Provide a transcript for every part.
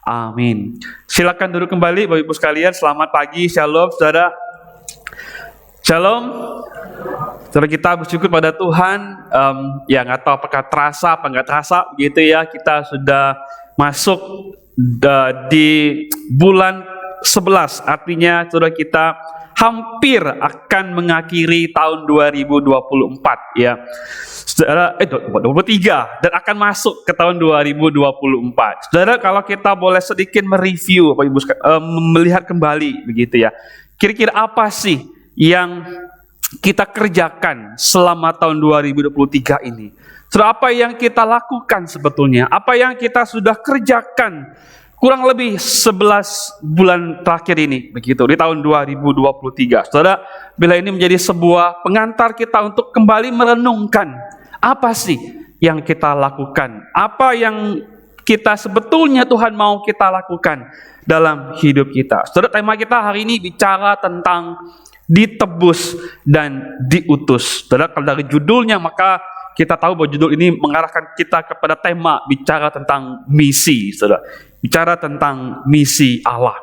Amin. Silakan duduk kembali Bapak Ibu sekalian. Selamat pagi, shalom saudara. Shalom. Saudara, kita bersyukur pada Tuhan. Ya nggak tahu apakah terasa apa nggak terasa begitu ya. Kita sudah masuk di bulan 11. Artinya saudara, kita hampir akan mengakhiri tahun 2024 ya. Saudara, 23 dan akan masuk ke tahun 2024. Saudara, kalau kita boleh sedikit mereview Bapak Ibu melihat kembali begitu ya. Kira-kira apa sih yang kita kerjakan selama tahun 2023 ini? Saudara, apa yang kita lakukan sebetulnya? Apa yang kita sudah kerjakan kurang lebih 11 bulan terakhir ini begitu di tahun 2023. Saudara, bila ini menjadi sebuah pengantar kita untuk kembali merenungkan apa sih yang kita lakukan? Apa yang kita sebetulnya Tuhan mau kita lakukan dalam hidup kita? Saudara, tema kita hari ini bicara tentang ditebus dan diutus. Saudara, kalau dari judulnya maka kita tahu bahwa judul ini mengarahkan kita kepada tema bicara tentang misi, saudara. Bicara tentang misi Allah.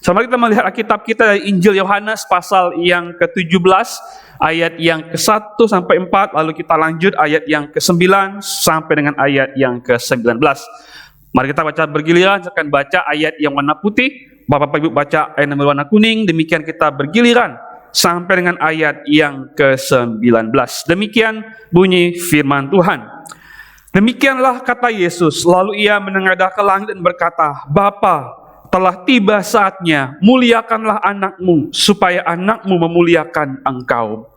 Sama kita melihat Alkitab kita dari Injil Yohanes pasal yang ke-17 ayat yang ke-1 sampai 4, lalu kita lanjut ayat yang ke-9 sampai dengan ayat yang ke-19. Mari kita baca bergiliran, saya akan baca ayat yang warna putih, Bapak Ibu baca ayat yang berwarna kuning, demikian kita bergiliran sampai dengan ayat yang ke-19. Demikian bunyi firman Tuhan. Demikianlah kata Yesus, lalu ia menengadah ke langit dan berkata, Bapa, telah tiba saatnya, muliakanlah anakmu, supaya anakmu memuliakan engkau.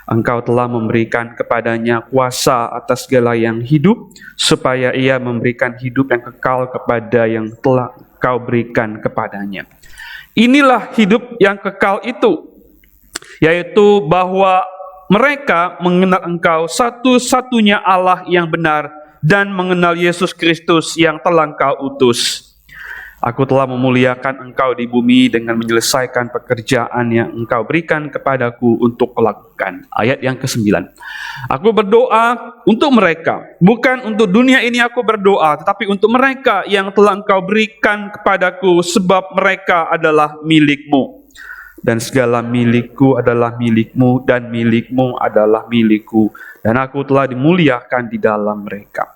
Engkau telah memberikan kepadanya kuasa atas segala yang hidup, supaya ia memberikan hidup yang kekal kepada yang telah kau berikan kepadanya. Inilah hidup yang kekal itu, yaitu bahwa mereka mengenal engkau satu-satunya Allah yang benar dan mengenal Yesus Kristus yang telah engkau utus. Aku telah memuliakan engkau di bumi dengan menyelesaikan pekerjaan yang engkau berikan kepadaku untuk kulakukan. Ayat yang ke-9. Aku berdoa untuk mereka, bukan untuk dunia ini aku berdoa, tetapi untuk mereka yang telah engkau berikan kepadaku, sebab mereka adalah milikmu. Dan segala milikku adalah milikmu, dan milikmu adalah milikku, dan aku telah dimuliakan di dalam mereka.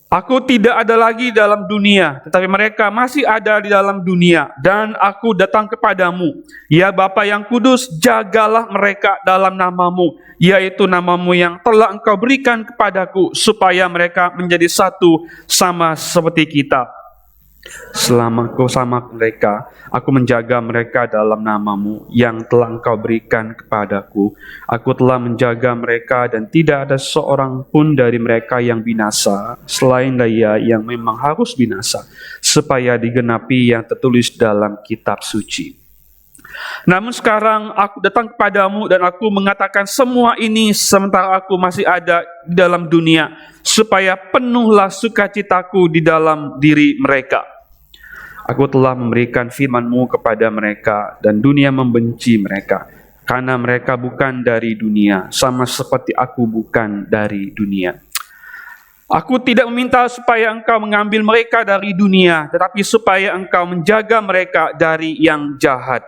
Aku tidak ada lagi dalam dunia, tetapi mereka masih ada di dalam dunia, dan aku datang kepadamu. Ya Bapa yang kudus, jagalah mereka dalam namamu, yaitu namamu yang telah engkau berikan kepadaku, supaya mereka menjadi satu sama seperti kita. Selama kau sama mereka, aku menjaga mereka dalam namamu yang telah engkau berikan kepadaku. Aku telah menjaga mereka dan tidak ada seorang pun dari mereka yang binasa, selain dia yang memang harus binasa, supaya digenapi yang tertulis dalam kitab suci. Namun sekarang aku datang kepadamu dan aku mengatakan semua ini sementara aku masih ada di dalam dunia, supaya penuhlah sukacitaku di dalam diri mereka. Aku telah memberikan firman-Mu kepada mereka, dan dunia membenci mereka, karena mereka bukan dari dunia, sama seperti aku bukan dari dunia. Aku tidak meminta supaya engkau mengambil mereka dari dunia, tetapi supaya engkau menjaga mereka dari yang jahat.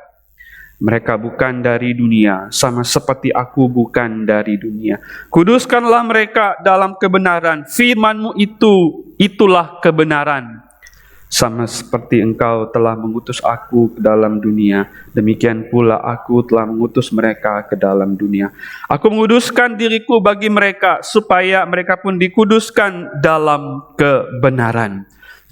Mereka bukan dari dunia, sama seperti aku bukan dari dunia. Kuduskanlah mereka dalam kebenaran, firman-Mu itulah kebenaran. Sama seperti engkau telah mengutus aku ke dalam dunia, demikian pula aku telah mengutus mereka ke dalam dunia. Aku menguduskan diriku bagi mereka, supaya mereka pun dikuduskan dalam kebenaran.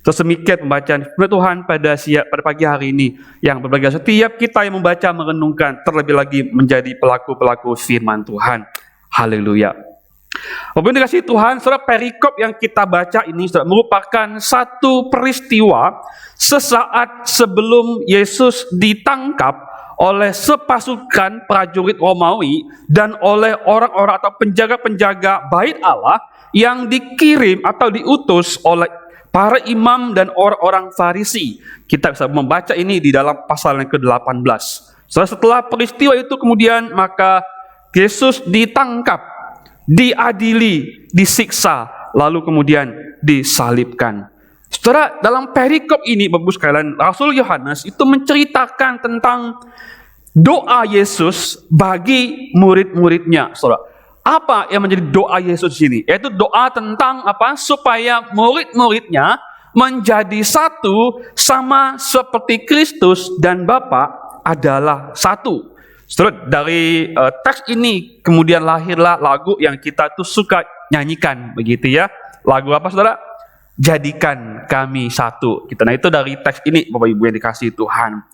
Terus demikian pembacaan firman Tuhan pada pagi hari ini, yang berbahagia setiap kita yang membaca, merenungkan, terlebih lagi menjadi pelaku-pelaku firman Tuhan. Haleluya. Bapak dikasihi Tuhan, saudara, perikop yang kita baca ini saudara, merupakan satu peristiwa sesaat sebelum Yesus ditangkap oleh sepasukan prajurit Romawi dan oleh orang-orang atau penjaga-penjaga bait Allah yang dikirim atau diutus oleh para imam dan orang-orang Farisi. Kita bisa membaca ini di dalam pasal yang ke-18. Setelah peristiwa itu kemudian maka Yesus ditangkap, diadili, disiksa, lalu kemudian disalibkan. Saudara, dalam perikop ini, Bapak Ibu sekalian, Rasul Yohanes itu menceritakan tentang doa Yesus bagi murid-muridnya, saudara. Apa yang menjadi doa Yesus ini? Yaitu doa tentang apa? Supaya murid-muridnya menjadi satu sama seperti Kristus dan Bapa adalah satu. Saudara, dari teks ini kemudian lahirlah lagu yang kita tuh suka nyanyikan, begitu ya. Lagu apa, saudara? Jadikan kami satu. Nah, itu dari teks ini, Bapak Ibu yang dikasihi Tuhan.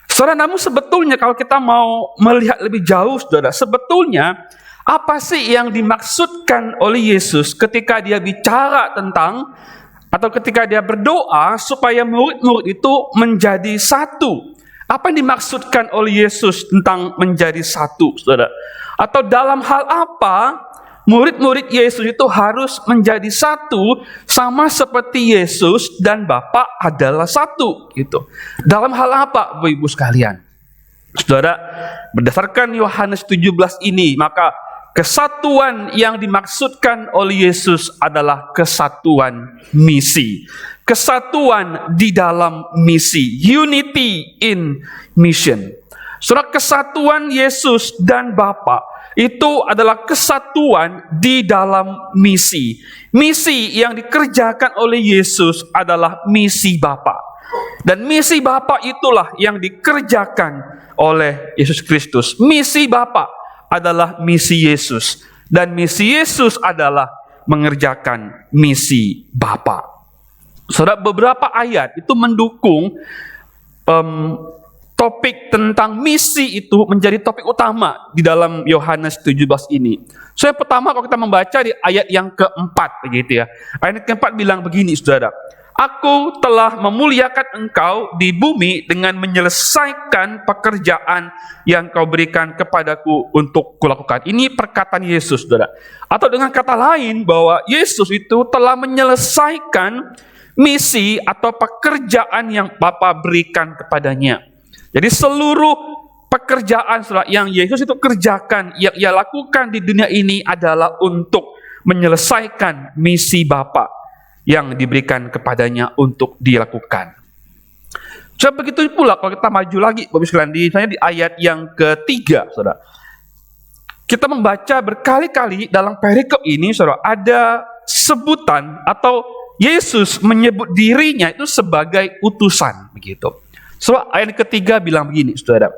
Saudara, namun sebetulnya kalau kita mau melihat lebih jauh, saudara, sebetulnya apa sih yang dimaksudkan oleh Yesus ketika dia bicara tentang atau ketika dia berdoa supaya murid-murid itu menjadi satu? Apa yang dimaksudkan oleh Yesus tentang menjadi satu, saudara? Atau dalam hal apa murid-murid Yesus itu harus menjadi satu sama seperti Yesus dan Bapa adalah satu, gitu. Dalam hal apa, Bapak Ibu sekalian? Saudara, berdasarkan Yohanes 17 ini, maka kesatuan yang dimaksudkan oleh Yesus adalah kesatuan misi. Kesatuan di dalam misi. Unity in mission. Saudara, kesatuan Yesus dan Bapa itu adalah kesatuan di dalam misi. Misi yang dikerjakan oleh Yesus adalah misi Bapa. Dan misi Bapa itulah yang dikerjakan oleh Yesus Kristus. Misi Bapa adalah misi Yesus. Dan misi Yesus adalah mengerjakan misi Bapa. Saudara, beberapa ayat itu mendukung topik tentang misi itu menjadi topik utama di dalam Yohanes 17 ini. So, yang pertama kalau kita membaca di ayat yang keempat, begitu ya. Ayat keempat bilang begini, saudara. Aku telah memuliakan engkau di bumi dengan menyelesaikan pekerjaan yang kau berikan kepadaku untuk kulakukan. Ini perkataan Yesus, saudara. Atau dengan kata lain bahwa Yesus itu telah menyelesaikan misi atau pekerjaan yang Bapa berikan kepadanya. Jadi seluruh pekerjaan yang Yesus itu kerjakan, yang ia lakukan di dunia ini adalah untuk menyelesaikan misi Bapa yang diberikan kepadanya untuk dilakukan. Coba begitu pula kalau kita maju lagi, Bapak sekalian, misalnya di ayat yang ketiga, saudara. Kita membaca berkali-kali dalam perikop ini, saudara, ada sebutan atau Yesus menyebut dirinya itu sebagai utusan, begitu. So, ayat ketiga bilang begini, saudara.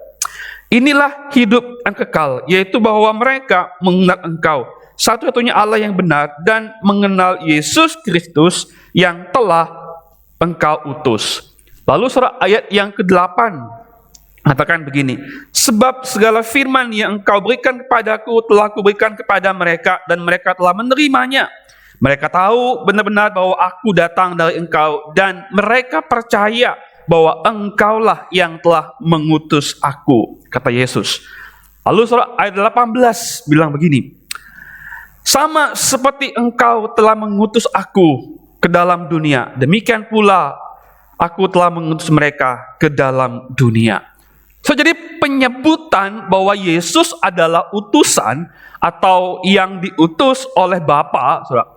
Inilah hidup yang kekal, yaitu bahwa mereka mengenal engkau, satu-satunya Allah yang benar, dan mengenal Yesus Kristus yang telah engkau utus. Lalu saudara, ayat yang ke-8 katakan begini. Sebab segala firman yang engkau berikan kepadaku telah kuberikan kepada mereka, dan mereka telah menerimanya. Mereka tahu benar-benar bahwa aku datang dari engkau, dan mereka percaya bahwa engkaulah yang telah mengutus aku, kata Yesus. Lalu saudara, ayat 18 bilang begini. Sama seperti engkau telah mengutus aku ke dalam dunia, demikian pula aku telah mengutus mereka ke dalam dunia. So, jadi penyebutan bahwa Yesus adalah utusan atau yang diutus oleh Bapa, saudara,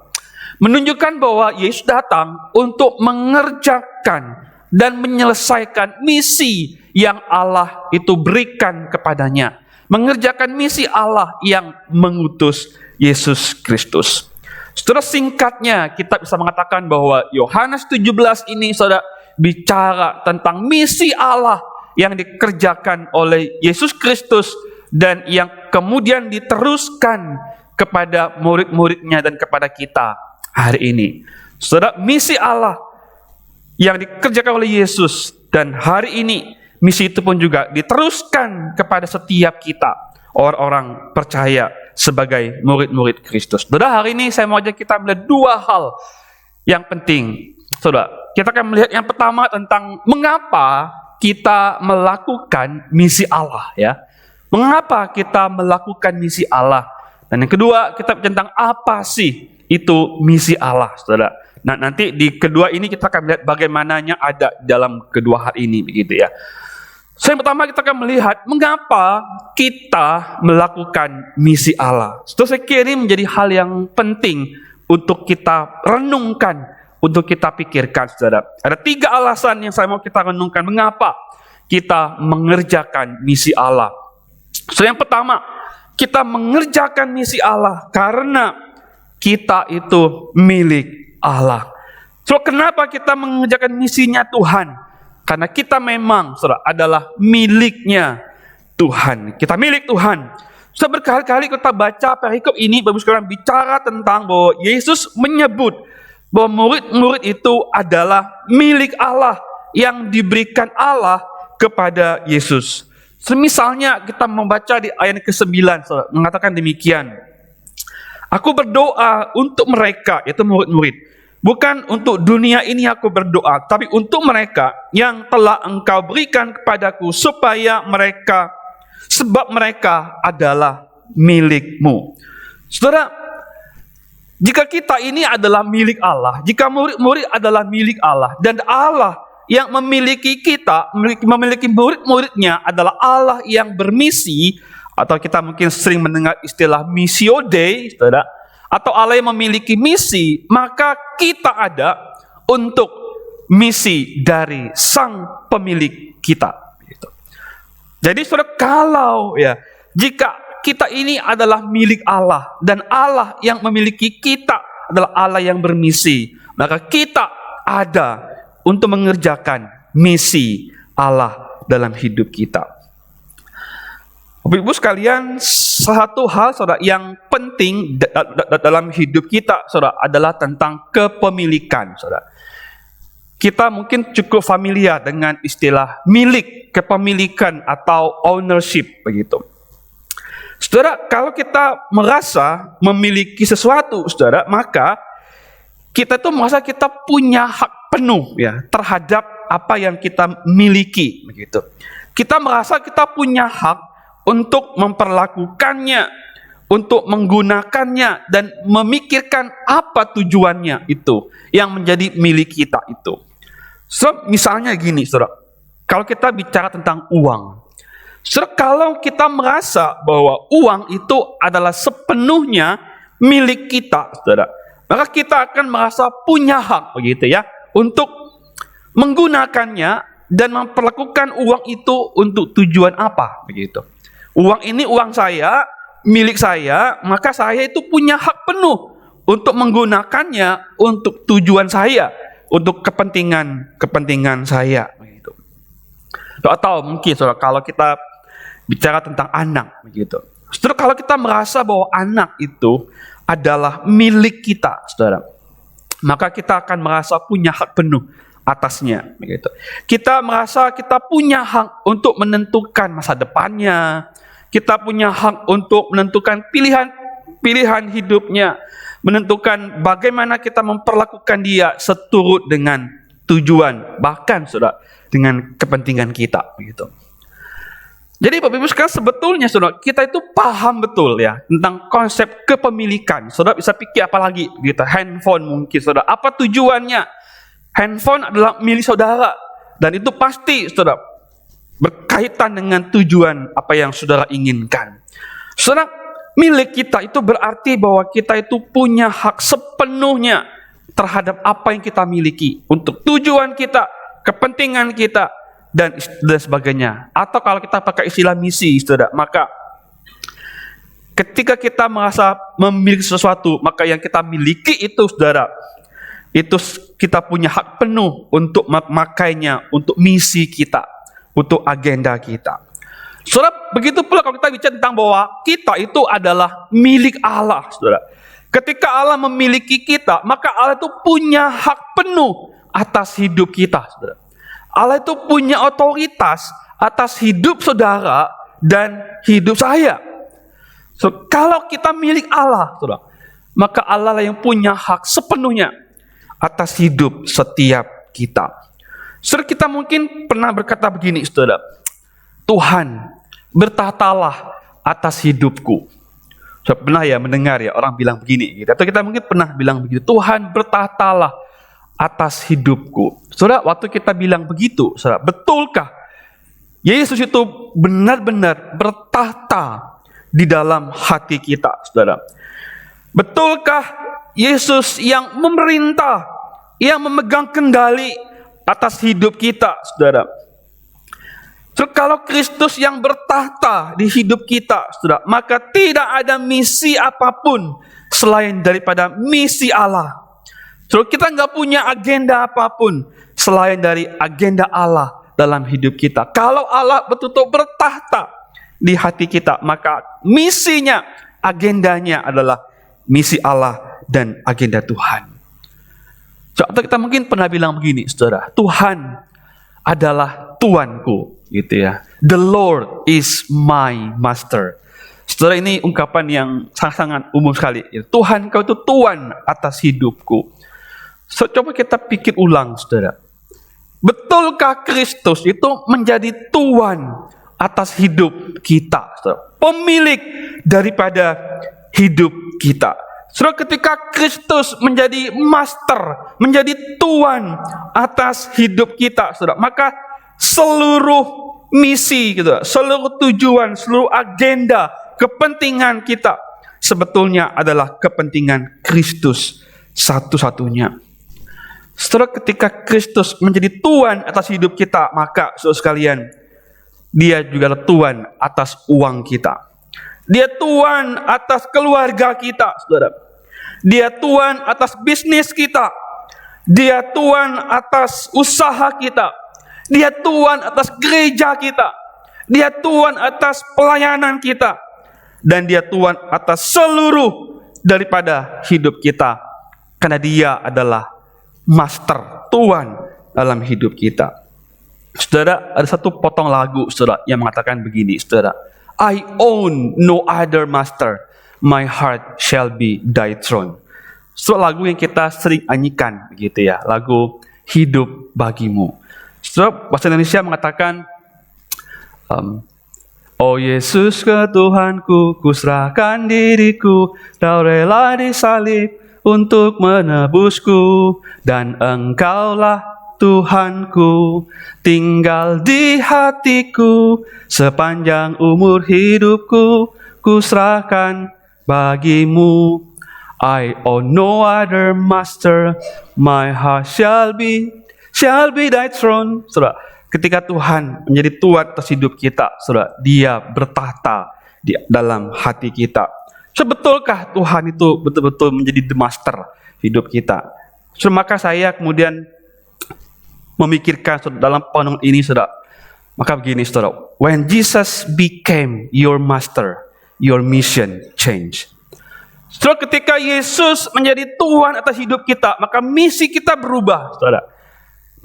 menunjukkan bahwa Yesus datang untuk mengerjakan dan menyelesaikan misi yang Allah itu berikan kepadanya. Mengerjakan misi Allah yang mengutus Yesus Kristus. Setelah singkatnya kita bisa mengatakan bahwa Yohanes 17 ini, saudara, bicara tentang misi Allah yang dikerjakan oleh Yesus Kristus dan yang kemudian diteruskan kepada murid-muridnya dan kepada kita hari ini. Saudara, misi Allah yang dikerjakan oleh Yesus dan hari ini misi itu pun juga diteruskan kepada setiap kita, orang-orang percaya sebagai murid-murid Kristus. Saudara, hari ini saya mau ajak kita melihat dua hal yang penting. Saudara, kita akan melihat yang pertama tentang mengapa kita melakukan misi Allah, ya. Mengapa kita melakukan misi Allah? Dan yang kedua, kita tentang apa sih itu misi Allah, saudara. Nah, nanti di kedua ini kita akan melihat bagaimananya ada dalam kedua hal ini, begitu ya. So, yang pertama kita akan melihat mengapa kita melakukan misi Allah. So, saya kira ini menjadi hal yang penting untuk kita renungkan untuk kita pikirkan, saudara. Ada 3 alasan yang saya mau kita renungkan mengapa kita mengerjakan misi Allah. So, yang pertama, kita mengerjakan misi Allah karena kita itu milik Allah. So, kenapa kita mengerjakan misinya Tuhan? Karena kita memang, saudara, adalah miliknya Tuhan. Kita milik Tuhan. So, berkali-kali kita baca perikop ini, Bapak sekalian, bicara tentang bahwa Yesus menyebut bahwa murid-murid itu adalah milik Allah yang diberikan Allah kepada Yesus. Misalnya kita membaca di ayat ke-9, saudara, mengatakan demikian. Aku berdoa untuk mereka, yaitu murid-murid. Bukan untuk dunia ini aku berdoa, tapi untuk mereka yang telah Engkau berikan kepadaku, sebab mereka adalah milik-Mu. Saudara, jika kita ini adalah milik Allah, jika murid-murid adalah milik Allah, dan Allah yang memiliki kita, memiliki murid-muridnya adalah Allah yang bermisi, atau kita mungkin sering mendengar istilah missio Dei, saudara, atau Allah yang memiliki misi, maka kita ada untuk misi dari Sang Pemilik kita. Jadi saudara, jika kita ini adalah milik Allah dan Allah yang memiliki kita adalah Allah yang bermisi, maka kita ada untuk mengerjakan misi Allah dalam hidup kita. Ibu sekalian, satu hal saudara yang penting dalam hidup kita, saudara, adalah tentang kepemilikan, saudara. Kita mungkin cukup familiar dengan istilah milik, kepemilikan atau ownership begitu. Saudara, kalau kita merasa memiliki sesuatu, saudara, maka kita tuh merasa kita punya hak penuh ya terhadap apa yang kita miliki begitu. Kita merasa kita punya hak untuk memperlakukannya, untuk menggunakannya dan memikirkan apa tujuannya itu yang menjadi milik kita itu. So, misalnya gini, saudara, kalau kita bicara tentang uang, saudara, kalau kita merasa bahwa uang itu adalah sepenuhnya milik kita, saudara, maka kita akan merasa punya hak, begitu ya, untuk menggunakannya dan memperlakukan uang itu untuk tujuan apa, begitu. Uang ini uang saya, milik saya, maka saya itu punya hak penuh untuk menggunakannya untuk tujuan saya, untuk kepentingan saya begitu. Atau mungkin saudara, kalau kita bicara tentang anak begitu. Saudara, kalau kita merasa bahwa anak itu adalah milik kita, saudara, maka kita akan merasa punya hak penuh atasnya begitu. Kita merasa kita punya hak untuk menentukan masa depannya. Kita punya hak untuk menentukan pilihan hidupnya, menentukan bagaimana kita memperlakukan dia seturut dengan tujuan, bahkan saudara, dengan kepentingan kita begitu. Jadi Bapak Ibu sekalian, sebetulnya saudara, kita itu paham betul ya tentang konsep kepemilikan. Saudara bisa pikir apa lagi gitu, handphone mungkin saudara, apa tujuannya? Handphone adalah milik saudara dan itu pasti saudara berkaitan dengan tujuan apa yang saudara inginkan. Saudara, milik kita itu berarti bahwa kita itu punya hak sepenuhnya terhadap apa yang kita miliki untuk tujuan kita, kepentingan kita, dan sebagainya. Atau kalau kita pakai istilah misi, saudara, maka ketika kita merasa memiliki sesuatu, maka yang kita miliki itu, saudara, itu kita punya hak penuh untuk memakainya untuk misi kita, untuk agenda kita. Saudara, begitu pula kalau kita bicara tentang bahwa kita itu adalah milik Allah, saudara. Ketika Allah memiliki kita, maka Allah itu punya hak penuh atas hidup kita, saudara. Allah itu punya otoritas atas hidup saudara dan hidup saya. So, kalau kita milik Allah, saudara, maka Allah lah yang punya hak sepenuhnya atas hidup setiap kita. Saudara, kita mungkin pernah berkata begini, saudara, Tuhan, bertahtalah atas hidupku. Saudara pernah ya mendengar ya orang bilang begini, gitu. Atau kita mungkin pernah bilang begitu, Tuhan, bertahtalah atas hidupku. Saudara, waktu kita bilang begitu, saudara, betulkah Yesus itu benar-benar bertahta di dalam hati kita, saudara? Betulkah Yesus yang memerintah yang memegang kendali atas hidup kita, saudara. So, kalau Kristus yang bertahta di hidup kita, saudara, maka tidak ada misi apapun selain daripada misi Allah. So, kita nggak punya agenda apapun selain dari agenda Allah dalam hidup kita. Kalau Allah betul-betul bertahta di hati kita, maka misinya, agendanya adalah misi Allah dan agenda Tuhan. So, atau kita mungkin pernah bilang begini, saudara, Tuhan adalah Tuanku, gitu ya. The Lord is my master. Saudara, ini ungkapan yang sangat-sangat umum sekali. Tuhan, Kau itu Tuan atas hidupku. So, coba kita pikir ulang, saudara. Betulkah Kristus itu menjadi Tuan atas hidup kita, saudara? Pemilik daripada hidup kita. Saudara, ketika Kristus menjadi master, menjadi Tuan atas hidup kita, saudara, maka seluruh misi, gitu, seluruh tujuan, seluruh agenda, kepentingan kita sebetulnya adalah kepentingan Kristus satu-satunya. Saudara, ketika Kristus menjadi Tuan atas hidup kita, maka saudara sekalian, Dia juga adalah Tuan atas uang kita. Dia Tuan atas keluarga kita, saudara. Dia Tuan atas bisnis kita. Dia Tuan atas usaha kita. Dia Tuan atas gereja kita. Dia Tuan atas pelayanan kita. Dan Dia Tuan atas seluruh daripada hidup kita. Karena Dia adalah master, Tuan dalam hidup kita. Saudara, ada satu potong lagu, saudara, yang mengatakan begini, saudara. I own no other master, my heart shall be thy throne. Saudara, lagu yang kita sering nyanyikan, begitu ya, lagu Hidup Bagimu. Saudara, bahasa Indonesia mengatakan, Oh Yesus ke Tuhanku, kuserahkan diriku, Kau rela disalib untuk menebusku, dan Engkaulah Tuhanku, tinggal di hatiku, sepanjang umur hidupku, kuserahkan bagimu. I own no other master, my heart shall be thy throne. Saudara, ketika Tuhan menjadi Tuan atas hidup kita, saudara, Dia bertahta di dalam hati kita. Sebetulkah Tuhan itu betul-betul menjadi the master hidup kita? So, maka saya kemudian memikirkan, saudara, dalam pandangan ini, saudara. Maka begini, saudara. When Jesus became your master, your mission changed. Saudara, ketika Yesus menjadi Tuhan atas hidup kita, maka misi kita berubah, saudara.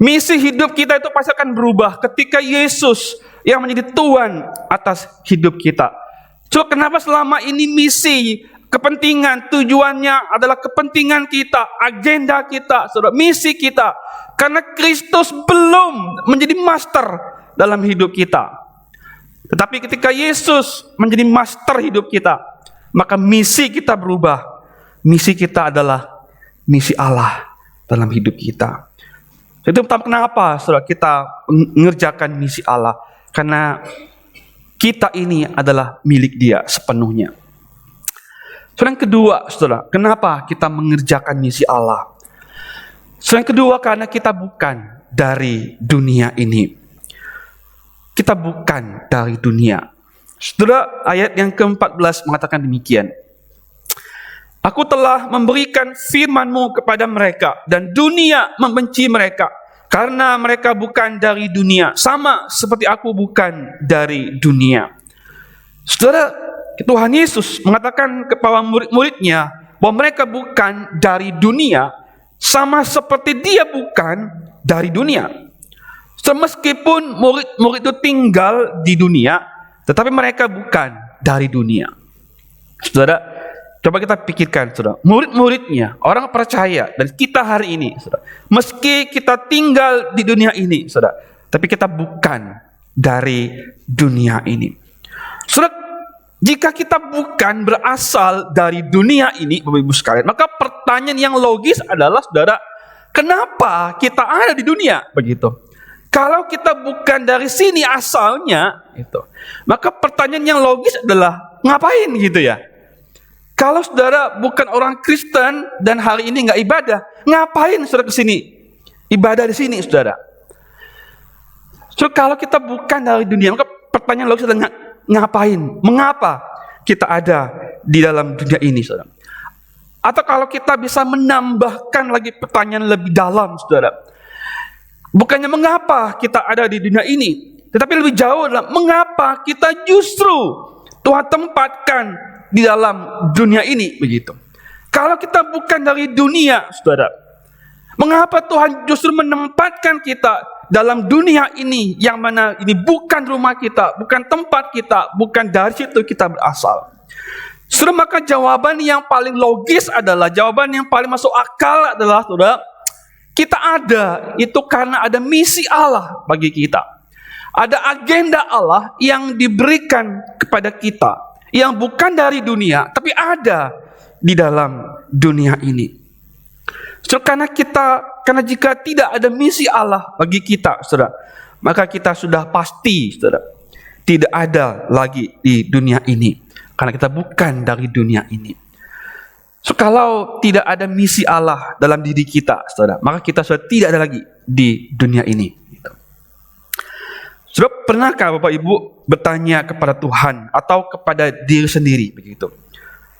Misi hidup kita itu pasti akan berubah ketika Yesus yang menjadi Tuan atas hidup kita. So, kenapa selama ini misi, kepentingan, tujuannya adalah kepentingan kita, agenda kita, saudara, misi kita. Karena Kristus belum menjadi master dalam hidup kita. Tetapi ketika Yesus menjadi master hidup kita, maka misi kita berubah. Misi kita adalah misi Allah dalam hidup kita. Itu kenapa, saudara, kita mengerjakan misi Allah. Karena kita ini adalah milik Dia sepenuhnya. Soal yang kedua, saudara, kenapa kita mengerjakan misi Allah? Soal yang kedua, karena kita bukan dari dunia ini. Kita bukan dari dunia. Saudara, ayat yang ke-14 mengatakan demikian. Aku telah memberikan firman-Mu kepada mereka, dan dunia membenci mereka, karena mereka bukan dari dunia, sama seperti aku bukan dari dunia. Saudara, Tuhan Yesus mengatakan kepada murid-muridnya bahwa mereka bukan dari dunia, sama seperti Dia bukan dari dunia. So, meskipun murid-murid itu tinggal di dunia, tetapi mereka bukan dari dunia. Saudara, coba kita pikirkan, saudara, murid-muridnya, orang percaya, dan kita hari ini, saudara, meski kita tinggal di dunia ini, saudara, tapi kita bukan dari dunia ini. Saudara, jika kita bukan berasal dari dunia ini, Bapak Ibu sekalian, maka pertanyaan yang logis adalah, saudara, kenapa kita ada di dunia? Begitu. Kalau kita bukan dari sini asalnya, itu, maka pertanyaan yang logis adalah, ngapain gitu ya? Kalau saudara bukan orang Kristen dan hari ini nggak ibadah, Ngapain saudara kesini? Ibadah di sini, saudara. So, kalau kita bukan dari dunia, maka pertanyaan logis adalah ngapain? Mengapa kita ada di dalam dunia ini, saudara? Atau kalau kita bisa menambahkan lagi pertanyaan lebih dalam, saudara. Bukannya mengapa kita ada di dunia ini, tetapi lebih jauh adalah mengapa kita justru Tuhan tempatkan di dalam dunia ini, begitu. Kalau kita bukan dari dunia, saudara, mengapa Tuhan justru menempatkan kita dalam dunia ini, yang mana ini bukan rumah kita, bukan tempat kita, bukan dari situ kita berasal. Saudara, maka jawaban yang paling logis adalah, jawaban yang paling masuk akal adalah, saudara, kita ada itu karena ada misi Allah bagi kita. Ada agenda Allah yang diberikan kepada kita, yang bukan dari dunia, tapi ada di dalam dunia ini. So, karena jika tidak ada misi Allah bagi kita, saudara, maka kita sudah pasti, saudara, tidak ada lagi di dunia ini, karena kita bukan dari dunia ini. So, kalau tidak ada misi Allah dalam diri kita, saudara, maka kita sudah tidak ada lagi di dunia ini. Saudara, pernahkah Bapak Ibu bertanya kepada Tuhan atau kepada diri sendiri, begitu?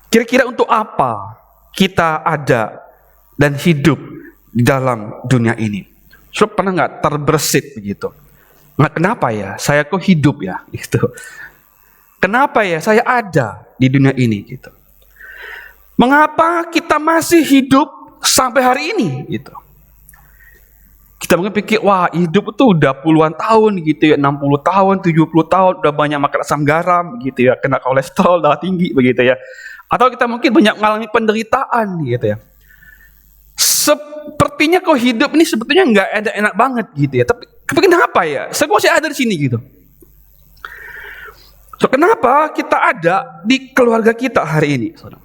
Kira-kira untuk apa kita ada dan hidup di dalam dunia ini? Saudara, pernah nggak terbersit begitu? Nggak, kenapa ya saya kok hidup ya? Gitu. Kenapa ya saya ada di dunia ini? Gitu. Mengapa kita masih hidup sampai hari ini? Gitu. Kita mungkin pikir, wah hidup itu udah puluhan tahun gitu ya, 60 tahun, 70 tahun, udah banyak makan asam garam gitu ya, kena kolesterol, darah tinggi begitu ya. Atau kita mungkin banyak mengalami penderitaan gitu ya. Sepertinya kok hidup ini sebetulnya nggak ada enak banget gitu ya. Tapi kenapa ya? Saya masih ada di sini gitu. So, kenapa kita ada di keluarga kita hari ini, saudara?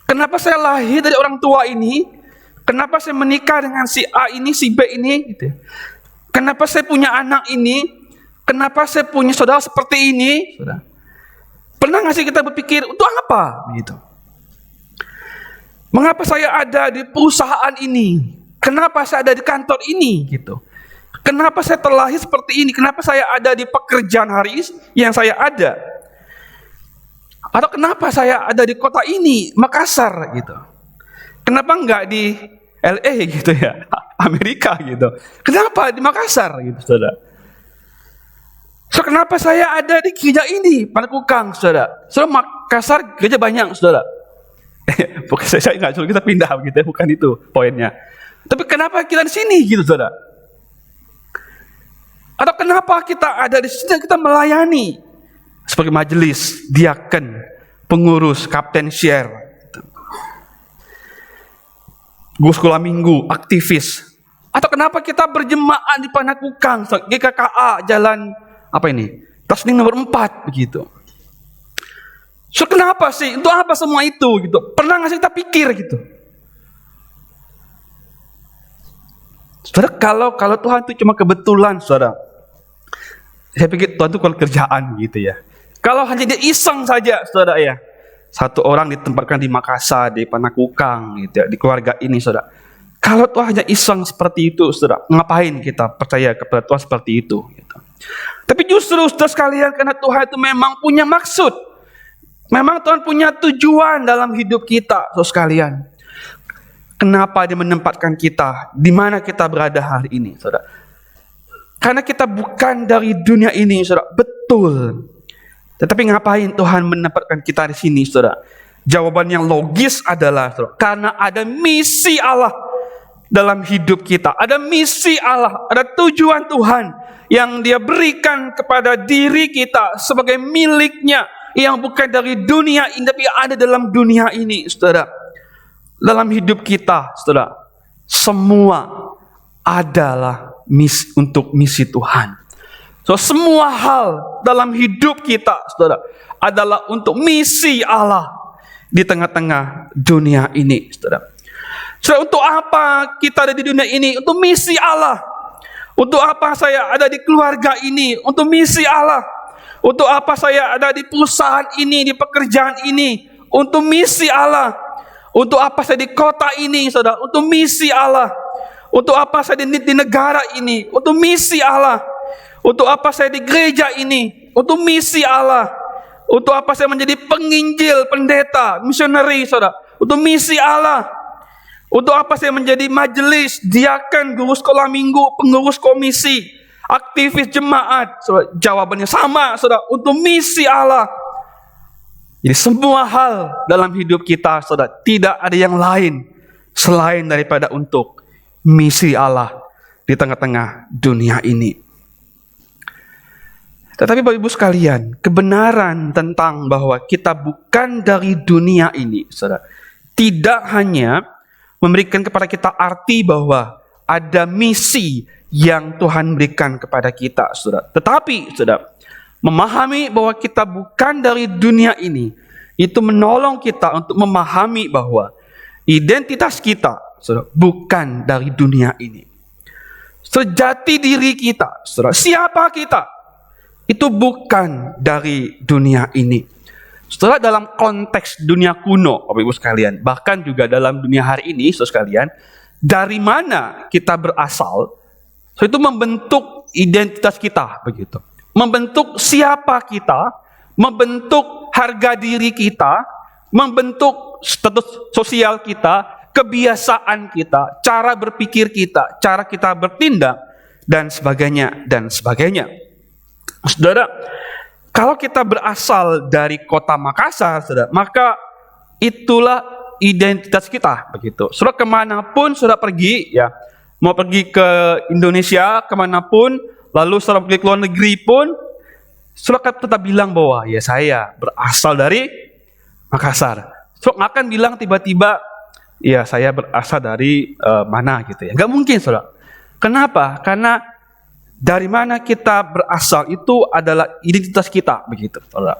Kenapa saya lahir dari orang tua ini? Kenapa saya menikah dengan si A ini, si B ini? Gitu. Kenapa saya punya anak ini? Kenapa saya punya saudara seperti ini? Saudara. Pernah nggak sih kita berpikir, untuk apa? Begitu. Mengapa saya ada di perusahaan ini? Kenapa saya ada di kantor ini? Gitu. Kenapa saya terlahir seperti ini? Kenapa saya ada di pekerjaan hari ini yang saya ada? Atau kenapa saya ada di kota ini, Makassar gitu? Kenapa enggak di LA gitu ya, Amerika gitu? Kenapa di Makassar gitu, saudara? So, kenapa saya ada di gereja ini, Panakukang, saudara? Saudara, Makassar gereja banyak, saudara. Bukan saya nggak suruh kita pindah gitu, bukan itu poinnya. Tapi kenapa kita di sini gitu, saudara? Atau kenapa kita ada di sini, kita melayani? Sebagai majelis, diaken, pengurus, kapten share, guru sekolah minggu, aktivis. Atau kenapa kita berjemaah di Panakukang, GKKA, jalan apa ini? Tasning nomor 4 begitu. So, kenapa sih? Untuk apa semua itu gitu? Pernah nggak sih kita pikir gitu? Saudara, kalau Tuhan itu cuma kebetulan, saudara. Saya pikir Tuhan itu kalau kerjaan gitu ya. Kalau hanya dia iseng saja, saudara ya. Satu orang ditempatkan di Makassar, di Panakukang, gitu ya, di keluarga ini, saudara. Kalau Tuhan hanya iseng seperti itu, saudara, ngapain kita percaya kepada Tuhan seperti itu? Gitu. Tapi justru, saudara sekalian, karena Tuhan itu memang punya maksud. Memang Tuhan punya tujuan dalam hidup kita, saudara sekalian. Kenapa Dia menempatkan kita di mana kita berada hari ini, saudara? Karena kita bukan dari dunia ini, saudara. Betul. Tetapi ngapain Tuhan menempatkan kita di sini, saudara? Jawaban yang logis adalah, saudara, karena ada misi Allah dalam hidup kita. Ada misi Allah, ada tujuan Tuhan yang Dia berikan kepada diri kita sebagai miliknya, yang bukan dari dunia ini, tapi ada dalam dunia ini, saudara. Dalam hidup kita, saudara, semua adalah untuk misi Tuhan. So, semua hal dalam hidup kita, saudara, adalah untuk misi Allah di tengah-tengah dunia ini, saudara. Saudara, untuk apa kita ada di dunia ini? Untuk misi Allah. Untuk apa saya ada di keluarga ini? Untuk misi Allah. Untuk apa saya ada di perusahaan ini, di pekerjaan ini? Untuk misi Allah. Untuk apa saya di kota ini, saudara? Untuk misi Allah. Untuk apa saya di negara ini? Untuk misi Allah. Untuk apa saya di gereja ini? Untuk misi Allah. Untuk apa saya menjadi penginjil, pendeta, misioneri, saudara? Untuk misi Allah. Untuk apa saya menjadi majelis, diaken, guru sekolah minggu, pengurus komisi, aktivis jemaat? Saudara, jawabannya sama, saudara. Untuk misi Allah. Jadi semua hal dalam hidup kita, saudara, tidak ada yang lain selain daripada untuk misi Allah di tengah-tengah dunia ini. Tetapi Bapak Ibu sekalian, kebenaran tentang bahwa kita bukan dari dunia ini, saudara, tidak hanya memberikan kepada kita arti bahwa ada misi yang Tuhan berikan kepada kita, saudara. Tetapi, saudara, memahami bahwa kita bukan dari dunia ini, itu menolong kita untuk memahami bahwa identitas kita, saudara, bukan dari dunia ini. Sejati diri kita, saudara, siapa kita, itu bukan dari dunia ini. Saudara, dalam konteks dunia kuno, Bapak Ibu sekalian, bahkan juga dalam dunia hari ini, saudara sekalian, dari mana kita berasal, so itu membentuk identitas kita, begitu. Membentuk siapa kita, membentuk harga diri kita, membentuk status sosial kita, kebiasaan kita, cara berpikir kita, cara kita bertindak, dan sebagainya, dan sebagainya. Saudara, kalau kita berasal dari kota Makassar, saudara, maka itulah identitas kita, begitu. Saudara, kemanapun saudara pergi, ya, mau pergi ke Indonesia, kemanapun, lalu saudara pergi ke luar negeri pun, saudara tetap bilang bahwa ya saya berasal dari Makassar. Saudara akan bilang tiba-tiba, ya saya berasal dari mana gitu ya. Gak mungkin, saudara. Kenapa? Karena dari mana kita berasal itu adalah identitas kita, begitu, saudara.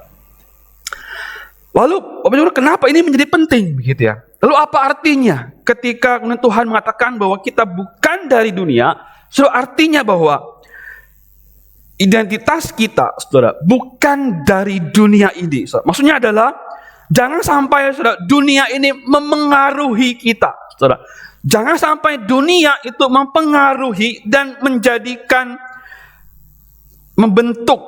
Lalu, kenapa ini menjadi penting, begitu ya? Lalu apa artinya ketika Tuhan mengatakan bahwa kita bukan dari dunia? Saudara, artinya bahwa identitas kita, saudara, bukan dari dunia ini. Saudara. Maksudnya adalah jangan sampai, saudara, dunia ini memengaruhi kita, saudara. Jangan sampai dunia itu mempengaruhi dan membentuk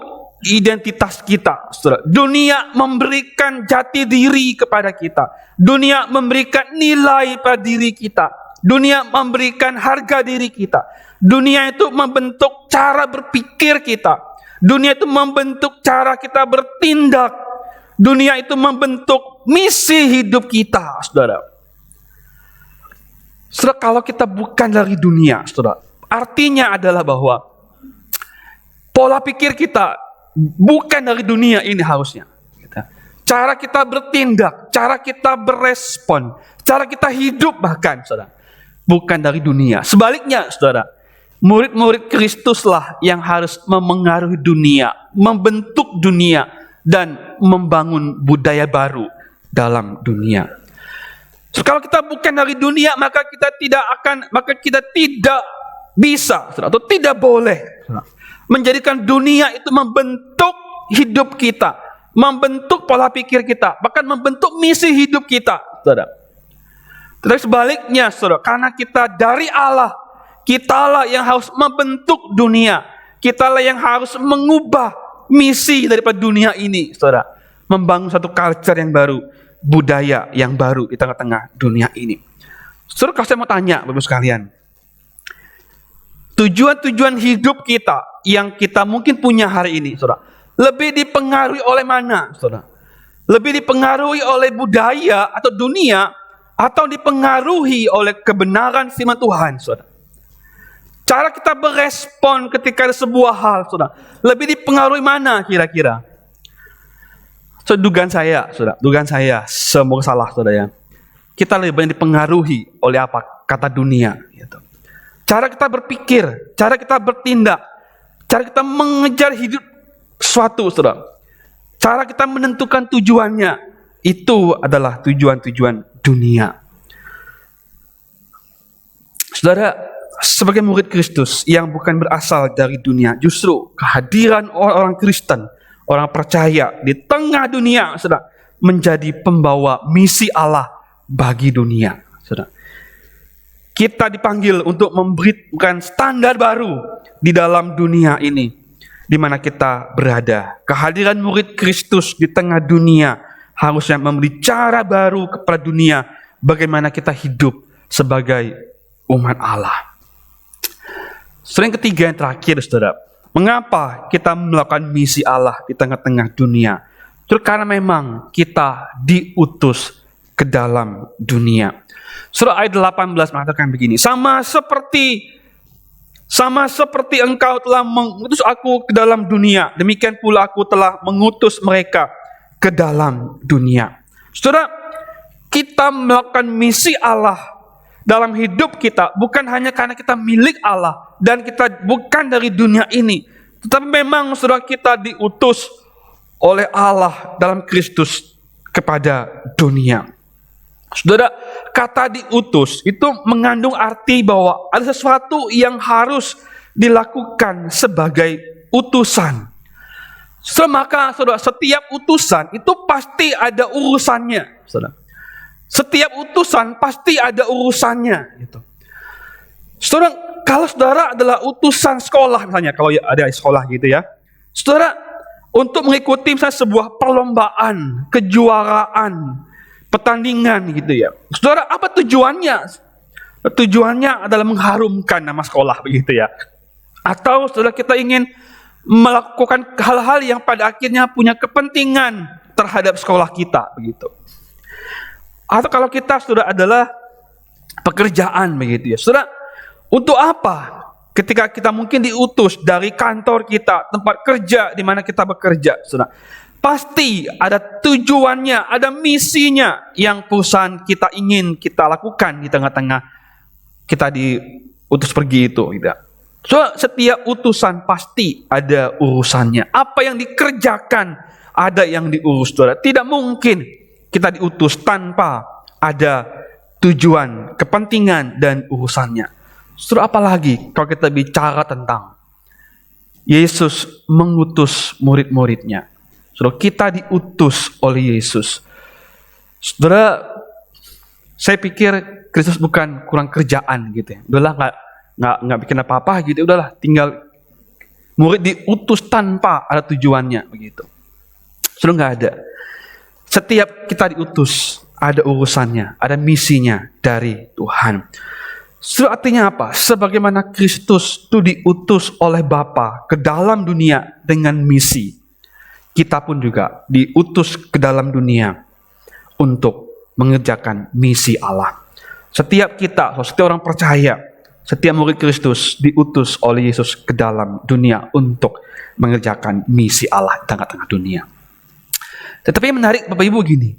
identitas kita, saudara. Dunia memberikan jati diri kepada kita. Dunia memberikan nilai pada diri kita. Dunia memberikan harga diri kita. Dunia itu membentuk cara berpikir kita. Dunia itu membentuk cara kita bertindak. Dunia itu membentuk misi hidup kita, saudara. Saudara, kalau kita bukan dari dunia, saudara, artinya adalah bahwa pola pikir kita bukan dari dunia ini harusnya. Cara kita bertindak, cara kita berespon, cara kita hidup bahkan, saudara, bukan dari dunia. Sebaliknya, saudara, murid-murid Kristuslah yang harus memengaruhi dunia, membentuk dunia, dan membangun budaya baru dalam dunia. So, kalau kita bukan dari dunia, maka kita tidak bisa, atau tidak boleh menjadikan dunia itu membentuk hidup kita, membentuk pola pikir kita, bahkan membentuk misi hidup kita, saudara. Tetapi sebaliknya, saudara, karena kita dari Allah, kitalah yang harus membentuk dunia, kitalah yang harus mengubah misi daripada dunia ini, saudara, membangun satu culture yang baru, budaya yang baru di tengah-tengah dunia ini. Saudara, kalau saya mau tanya, Bapak sekalian, tujuan-tujuan hidup kita yang kita mungkin punya hari ini, saudara, lebih dipengaruhi oleh mana, saudara? Lebih dipengaruhi oleh budaya atau dunia, atau dipengaruhi oleh kebenaran firman Tuhan, saudara? Cara kita berespon ketika ada sebuah hal, saudara, lebih dipengaruhi mana kira-kira? So, dugaan saya, semoga salah, saudara ya. Kita lebih banyak dipengaruhi oleh apa? Kata dunia, gitu. Cara kita berpikir, cara kita bertindak, cara kita mengejar hidup suatu, saudara. Cara kita menentukan tujuannya, itu adalah tujuan-tujuan dunia. Saudara, sebagai murid Kristus yang bukan berasal dari dunia, justru kehadiran orang Kristen, orang percaya di tengah dunia, saudara, menjadi pembawa misi Allah bagi dunia. Saudara. Kita dipanggil untuk memberikan standar baru di dalam dunia ini, di mana kita berada. Kehadiran murid Kristus di tengah dunia harusnya memberi cara baru kepada dunia bagaimana kita hidup sebagai umat Allah. Yang ketiga yang terakhir, saudara, mengapa kita melakukan misi Allah di tengah-tengah dunia? Itu karena memang kita diutus ke dalam dunia. Surah ayat 18 mengatakan begini, sama seperti engkau telah mengutus aku ke dalam dunia, demikian pula aku telah mengutus mereka ke dalam dunia. Saudara, kita melakukan misi Allah dalam hidup kita bukan hanya karena kita milik Allah dan kita bukan dari dunia ini, tetapi memang saudara kita diutus oleh Allah dalam Kristus kepada dunia. Saudara, kata diutus itu mengandung arti bahwa ada sesuatu yang harus dilakukan sebagai utusan. Maka saudara, setiap utusan itu pasti ada urusannya. Saudara. Setiap utusan pasti ada urusannya. Gitu. Saudara, kalau saudara adalah utusan sekolah, misalnya kalau ada sekolah gitu ya, saudara untuk mengikuti misalnya sebuah perlombaan, kejuaraan, pertandingan gitu ya. Saudara, apa tujuannya? Tujuannya adalah mengharumkan nama sekolah begitu ya. Atau saudara kita ingin melakukan hal-hal yang pada akhirnya punya kepentingan terhadap sekolah kita begitu. Atau kalau kita sudah adalah pekerjaan begitu ya. Saudara, untuk apa? Ketika kita mungkin diutus dari kantor kita, tempat kerja di mana kita bekerja, saudara. Pasti ada tujuannya, ada misinya yang perusahaan kita ingin kita lakukan di tengah-tengah kita diutus pergi itu. Gitu. So, setiap utusan pasti ada urusannya. Apa yang dikerjakan ada yang diurus. Saudara. Tidak mungkin kita diutus tanpa ada tujuan, kepentingan, dan urusannya. Saudara, apalagi kalau kita bicara tentang Yesus mengutus murid-muridnya. Saudara, kita diutus oleh Yesus. Saudara, saya pikir Kristus bukan kurang kerjaan gitu ya. Udahlah nggak bikin apa-apa gitu. Udahlah tinggal murid diutus tanpa ada tujuannya begitu. Saudara, nggak ada. Setiap kita diutus ada urusannya, ada misinya dari Tuhan. Saudara, artinya apa? Sebagaimana Kristus itu diutus oleh Bapa ke dalam dunia dengan misi. Kita pun juga diutus ke dalam dunia untuk mengerjakan misi Allah. Setiap orang percaya, setiap murid Kristus diutus oleh Yesus ke dalam dunia untuk mengerjakan misi Allah di tengah-tengah dunia. Tetapi yang menarik Bapak Ibu gini,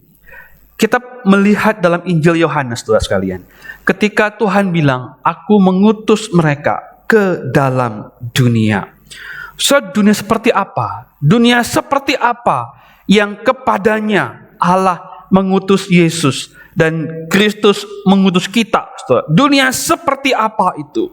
kita melihat dalam Injil Yohanes, saudara sekalian, ketika Tuhan bilang, aku mengutus mereka ke dalam dunia. So, dunia seperti apa? Dunia seperti apa yang kepadanya Allah mengutus Yesus dan Kristus mengutus kita? Saudara. Dunia seperti apa itu?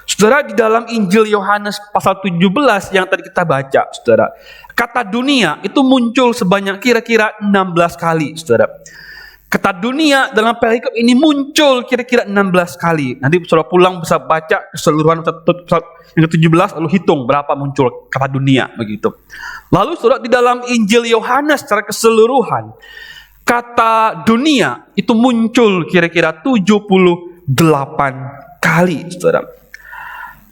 Saudara, di dalam Injil Yohanes pasal 17 yang tadi kita baca, saudara, kata dunia itu muncul sebanyak kira-kira 16 kali, saudara. Kata dunia dalam perikop ini muncul kira-kira 16 kali. Nanti saudara pulang bisa baca keseluruhan yang ke-17 lalu hitung berapa muncul kata dunia begitu. Lalu saudara di dalam Injil Yohanes secara keseluruhan kata dunia itu muncul kira-kira 78 kali, saudara.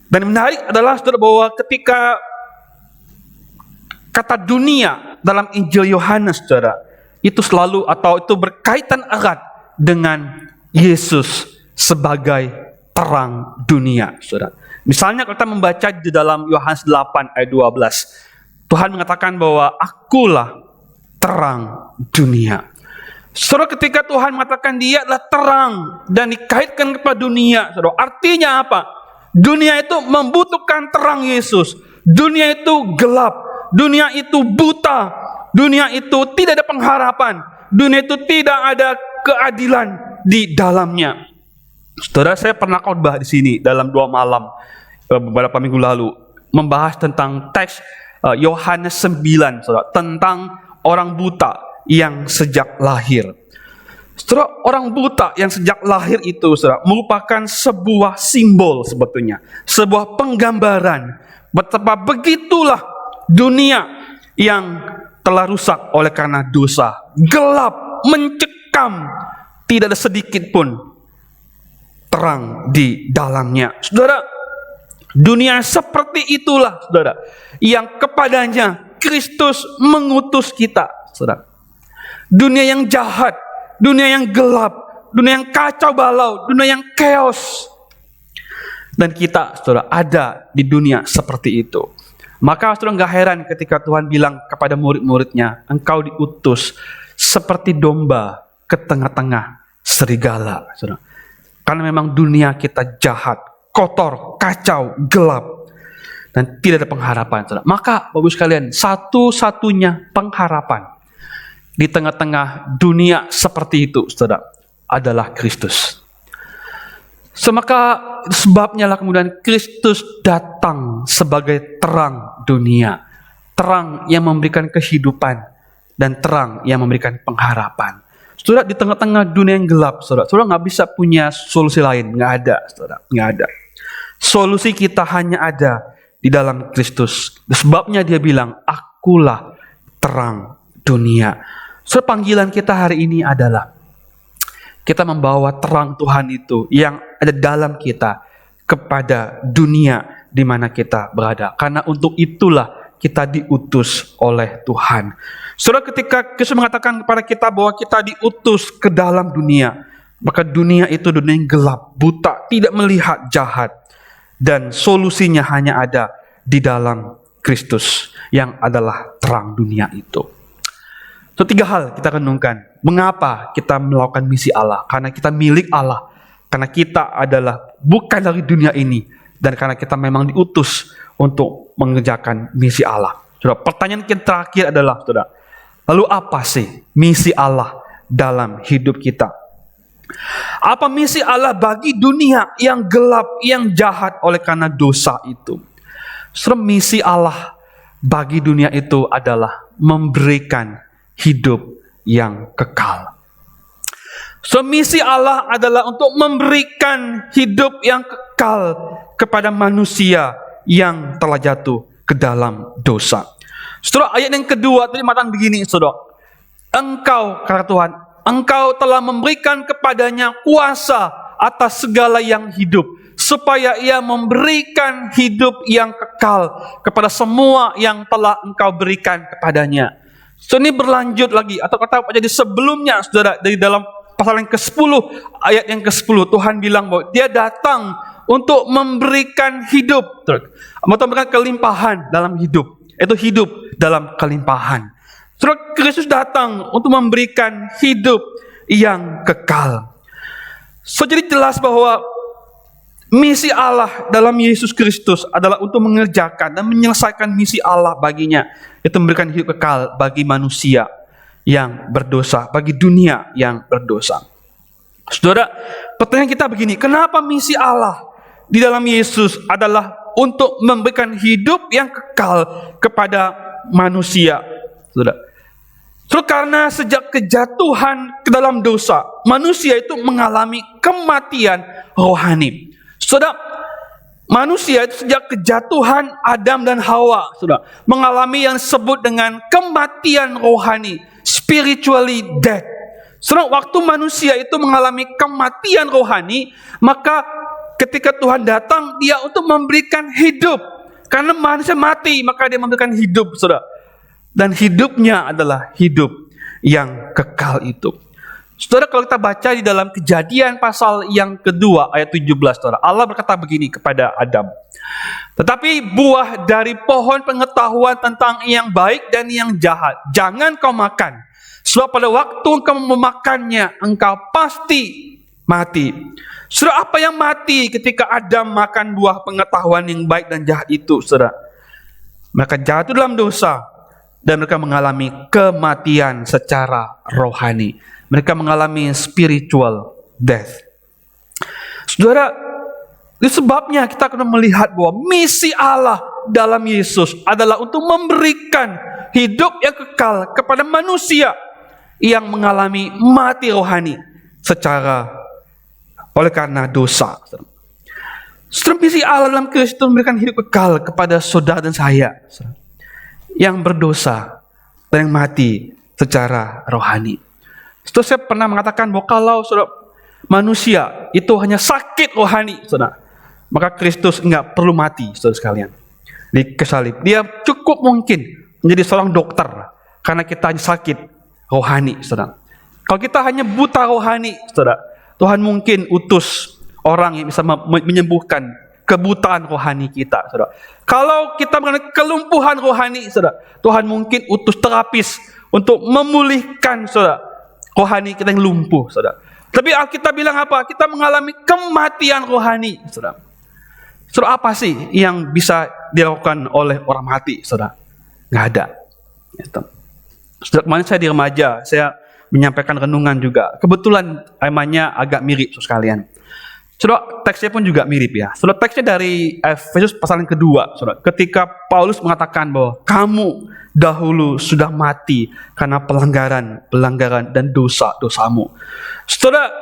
Dan menarik adalah saudara bahwa ketika kata dunia dalam Injil Yohanes, saudara, itu selalu atau itu berkaitan erat dengan Yesus sebagai terang dunia, saudara. Misalnya kita membaca di dalam Yohanes 8 ayat 12, Tuhan mengatakan bahwa akulah terang dunia. Saudara, ketika Tuhan mengatakan dia adalah terang dan dikaitkan kepada dunia, saudara, artinya apa? Dunia itu membutuhkan terang Yesus. Dunia itu gelap, dunia itu buta. Dunia itu tidak ada pengharapan. Dunia itu tidak ada keadilan di dalamnya. Saudara, saya pernah khotbah di sini dalam 2 malam beberapa minggu lalu membahas tentang teks Yohanes 9, saudara, tentang orang buta yang sejak lahir. Saudara, orang buta yang sejak lahir itu, saudara, merupakan sebuah simbol sebetulnya, sebuah penggambaran betapa begitulah dunia yang telah rusak oleh karena dosa, gelap, mencekam, tidak ada sedikit pun terang di dalamnya. Saudara, dunia seperti itulah, saudara, yang kepadanya Kristus mengutus kita, saudara. Dunia yang jahat, dunia yang gelap, dunia yang kacau balau, dunia yang chaos. Dan kita, saudara, ada di dunia seperti itu. Maka saudara gak heran ketika Tuhan bilang kepada murid-muridnya, engkau diutus seperti domba ke tengah-tengah serigala, saudara. Karena memang dunia kita jahat, kotor, kacau, gelap, dan tidak ada pengharapan, saudara. Maka Bapak Ibu sekalian, satu-satunya pengharapan di tengah-tengah dunia seperti itu, saudara, adalah Kristus. Maka sebabnya lah kemudian Kristus datang sebagai terang dunia, terang yang memberikan kehidupan dan terang yang memberikan pengharapan. Saudara, di tengah-tengah dunia yang gelap, saudara nggak bisa punya solusi lain, nggak ada, saudara, nggak ada. Solusi kita hanya ada di dalam Kristus. Sebabnya dia bilang, akulah terang dunia. Saudara, panggilan kita hari ini adalah kita membawa terang Tuhan itu yang ada dalam kita kepada dunia di mana kita berada. Karena untuk itulah kita diutus oleh Tuhan. Saudara, ketika Kristus mengatakan kepada kita bahwa kita diutus ke dalam dunia, maka dunia itu dunia yang gelap, buta, tidak melihat, jahat. Dan solusinya hanya ada di dalam Kristus yang adalah terang dunia itu. So, 3 hal kita renungkan. Mengapa kita melakukan misi Allah? Karena kita milik Allah. Karena kita adalah bukan dari dunia ini. Dan karena kita memang diutus untuk mengerjakan misi Allah. Saudara, pertanyaan yang terakhir adalah, saudara, lalu apa sih misi Allah dalam hidup kita? Apa misi Allah bagi dunia yang gelap, yang jahat oleh karena dosa itu? Saudara, misi Allah bagi dunia itu adalah memberikan hidup yang kekal. So, misi Allah adalah untuk memberikan hidup yang kekal kepada manusia yang telah jatuh ke dalam dosa. Saudara, ayat yang kedua tadi mengatakan begini, saudara. Engkau, kata Tuhan, engkau telah memberikan kepadanya kuasa atas segala yang hidup, supaya ia memberikan hidup yang kekal kepada semua yang telah engkau berikan kepadanya. So, ini berlanjut lagi, atau kata jadi sebelumnya, saudara, dari dalam pasal yang ke-10, ayat yang ke-10, Tuhan bilang bahwa dia datang untuk memberikan hidup, atau memberikan kelimpahan dalam hidup, itu hidup dalam kelimpahan. Saudara, Kristus datang untuk memberikan hidup yang kekal. So, jadi jelas bahwa misi Allah dalam Yesus Kristus adalah untuk mengerjakan dan menyelesaikan misi Allah baginya, itu memberikan hidup kekal bagi manusia yang berdosa, bagi dunia yang berdosa. Saudara, pertanyaan kita begini, kenapa misi Allah di dalam Yesus adalah untuk memberikan hidup yang kekal kepada manusia? Saudara, karena sejak kejatuhan ke dalam dosa, manusia itu mengalami kematian rohani. Saudara, manusia itu sejak kejatuhan Adam dan Hawa, saudara, mengalami yang disebut dengan kematian rohani, spiritually dead. Saudara, waktu manusia itu mengalami kematian rohani, maka ketika Tuhan datang, dia untuk memberikan hidup. Karena manusia mati, maka dia memberikan hidup, saudara. Dan hidupnya adalah hidup yang kekal itu. Saudara, kalau kita baca di dalam Kejadian pasal yang kedua ayat 17, saudara, Allah berkata begini kepada Adam, tetapi buah dari pohon pengetahuan tentang yang baik dan yang jahat jangan kau makan, sebab pada waktu engkau memakannya engkau pasti mati. Saudara, apa yang mati ketika Adam makan buah pengetahuan yang baik dan jahat itu, saudara? Mereka jatuh dalam dosa dan mereka mengalami kematian secara rohani. Mereka mengalami spiritual death. Saudara, itu sebabnya kita akan melihat bahwa misi Allah dalam Yesus adalah untuk memberikan hidup yang kekal kepada manusia yang mengalami mati rohani oleh karena dosa. Saudara, misi Allah dalam Kristus memberikan hidup kekal kepada saudara dan saya yang berdosa dan yang mati secara rohani. Saudara, saya pernah mengatakan bahwa kalau saudara manusia itu hanya sakit rohani, saudara, maka Kristus enggak perlu mati, saudara sekalian, di kesalib. Dia cukup mungkin menjadi seorang dokter karena kita hanya sakit rohani, saudara. Kalau kita hanya buta rohani, saudara, Tuhan mungkin utus orang yang bisa menyembuhkan kebutaan rohani kita, saudara. Kalau kita mengalami kelumpuhan rohani, saudara, Tuhan mungkin utus terapis untuk memulihkan, saudara, rohani kita yang lumpuh, saudara. Tapi Alkitab bilang apa? Kita mengalami kematian rohani, saudara. Saudara, apa sih yang bisa dilakukan oleh orang mati, saudara? Nggak ada. Gitu. Saudara, kemarin saya di remaja, saya menyampaikan renungan juga. Kebetulan temanya agak mirip, saudara sekalian. Saudara, teksnya pun juga mirip ya. Saudara, teksnya dari Efesus pasal yang kedua, saudara. Ketika Paulus mengatakan bahwa kamu dahulu sudah mati karena pelanggaran dan dosa-dosamu. Saudara,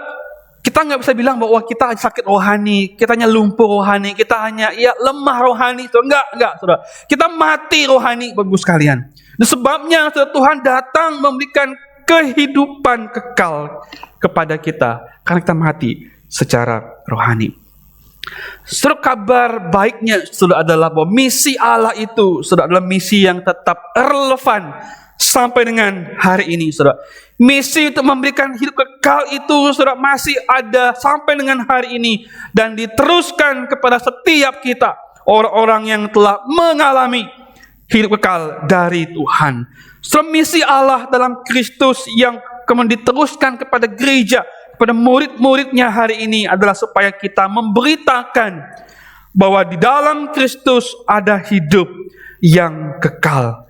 kita nggak bisa bilang bahwa kita sakit rohani, kita hanya lumpuh rohani, kita hanya lemah rohani. Saudara, enggak, saudara. Kita mati rohani, Bapak Ibu sekalian. Dan sebabnya, saudara, Tuhan datang memberikan kehidupan kekal kepada kita karena kita mati secara rohani. Saudara, kabar baiknya saudara adalah bahwa misi Allah itu saudara adalah misi yang tetap relevan sampai dengan hari ini, saudara. Misi untuk memberikan hidup kekal itu saudara masih ada sampai dengan hari ini dan diteruskan kepada setiap kita, orang-orang yang telah mengalami hidup kekal dari Tuhan. Saudara, misi Allah dalam Kristus yang kemudian diteruskan kepada gereja, kepada murid-muridnya hari ini adalah supaya kita memberitakan bahwa di dalam Kristus ada hidup yang kekal.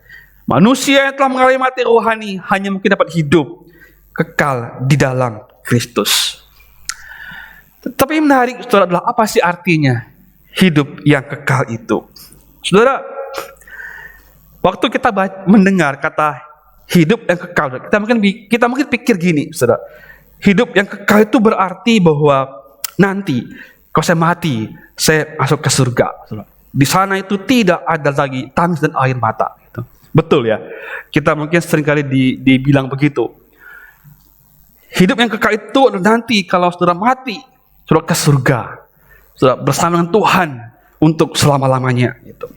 Manusia yang telah mengalami mati rohani hanya mungkin dapat hidup kekal di dalam Kristus. Tapi yang menarik, saudara, adalah apa sih artinya hidup yang kekal itu? Saudara, waktu kita mendengar kata hidup yang kekal, kita mungkin pikir gini, saudara. Hidup yang kekal itu berarti bahwa nanti kalau saya mati, saya masuk ke surga. Di sana itu tidak ada lagi tangis dan air mata. Gitu. Betul ya? Kita mungkin seringkali dibilang begitu. Hidup yang kekal itu nanti kalau saudara mati, saudara ke surga. Saudara bersama dengan Tuhan untuk selama-lamanya. Gitu.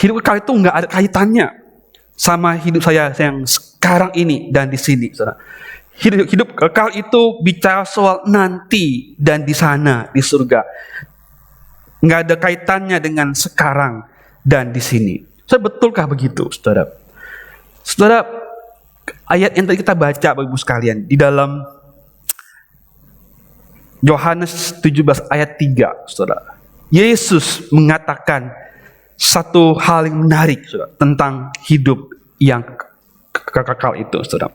Hidup kekal itu nggak ada kaitannya sama hidup saya yang sekarang ini dan di sini, saudara. Hidup kekal itu bicara soal nanti dan di sana, di surga. Nggak ada kaitannya dengan sekarang dan di sini. Saudara, betulkah begitu, saudara? Saudara, ayat yang tadi kita baca, Bapak Ibu sekalian, di dalam Yohanes 17 ayat 3, saudara. Yesus mengatakan satu hal yang menarik, saudara, tentang hidup yang kekal itu, saudara.